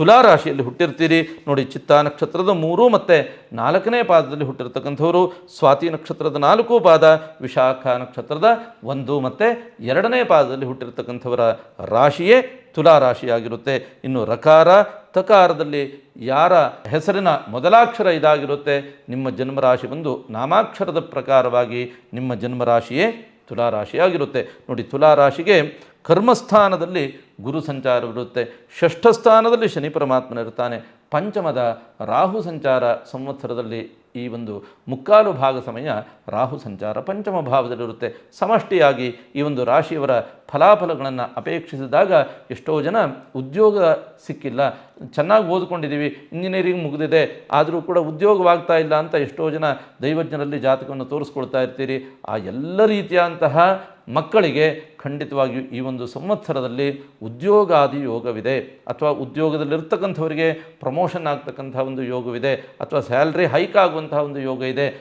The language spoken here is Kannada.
ತುಲಾ ರಾಶಿಯಲ್ಲಿ ಹುಟ್ಟಿರ್ತೀರಿ. ನೋಡಿ, ಚಿತ್ತಾ ನಕ್ಷತ್ರದ 3 ಮತ್ತು 4ನೇ ಪಾದದಲ್ಲಿ ಹುಟ್ಟಿರ್ತಕ್ಕಂಥವರು, ಸ್ವಾತಿ ನಕ್ಷತ್ರದ 4 ಪಾದ, ವಿಶಾಖ ನಕ್ಷತ್ರದ 1 ಮತ್ತು 2ನೇ ಪಾದದಲ್ಲಿ ಹುಟ್ಟಿರ್ತಕ್ಕಂಥವರ ರಾಶಿಯೇ ತುಲಾ ರಾಶಿಯಾಗಿರುತ್ತೆ. ಇನ್ನು ರಕಾರ ತಕಾರದಲ್ಲಿ ಯಾರ ಹೆಸರಿನ ಮೊದಲಾಕ್ಷರ ಇದಾಗಿರುತ್ತೆ, ನಿಮ್ಮ ಜನ್ಮರಾಶಿ ಬಂದು ನಾಮಾಕ್ಷರದ ಪ್ರಕಾರವಾಗಿ ನಿಮ್ಮ ಜನ್ಮರಾಶಿಯೇ ತುಲಾರಾಶಿಯಾಗಿರುತ್ತೆ. ನೋಡಿ, ತುಲಾರಾಶಿಗೆ ಕರ್ಮಸ್ಥಾನದಲ್ಲಿ ಗುರು ಸಂಚಾರವಿರುತ್ತೆ, ಷಷ್ಠ ಸ್ಥಾನದಲ್ಲಿ ಶನಿ ಪರಮಾತ್ಮನಿರ್ತಾನೆ, ಪಂಚಮದ ರಾಹು ಸಂಚಾರ ಸಂವತ್ಸರದಲ್ಲಿ ಈ ಒಂದು ಮುಕ್ಕಾಲು ಭಾಗ ಸಮಯ ರಾಹು ಸಂಚಾರ ಪಂಚಮ ಭಾವದಲ್ಲಿರುತ್ತೆ. ಸಮಷ್ಟಿಯಾಗಿ ಈ ಒಂದು ರಾಶಿಯವರ ಫಲಾಫಲಗಳನ್ನು ಅಪೇಕ್ಷಿಸಿದಾಗ ಎಷ್ಟೋ ಜನ ಉದ್ಯೋಗ ಸಿಕ್ಕಿಲ್ಲ, ಚೆನ್ನಾಗಿ ಓದ್ಕೊಂಡಿದ್ದೀವಿ, ಇಂಜಿನಿಯರಿಂಗ್ ಮುಗಿದಿದೆ, ಆದರೂ ಕೂಡ ಉದ್ಯೋಗವಾಗ್ತಾ ಇಲ್ಲ ಅಂತ ಎಷ್ಟೋ ಜನ ದೈವಜ್ಞರಲ್ಲಿ ಜಾತಕವನ್ನು ತೋರಿಸ್ಕೊಳ್ತಾ ಇರ್ತೀರಿ. ಆ ಎಲ್ಲ ರೀತಿಯಾದಂತಹ ಮಕ್ಕಳಿಗೆ ಖಂಡಿತವಾಗಿಯೂ ಈ ಒಂದು ಸಂವತ್ಸರದಲ್ಲಿ ಉದ್ಯೋಗಾದಿ ಯೋಗವಿದೆ, ಅಥವಾ ಉದ್ಯೋಗದಲ್ಲಿರ್ತಕ್ಕಂಥವರಿಗೆ ಪ್ರಮೋಷನ್ ಆಗ್ತಕ್ಕಂಥ ಒಂದು ಯೋಗವಿದೆ, ಅಥವಾ ಸ್ಯಾಲ್ರಿ ಹೈಕ್ ಆಗುವಂತಹ ಒಂದು ಯೋಗ ಇದೆ.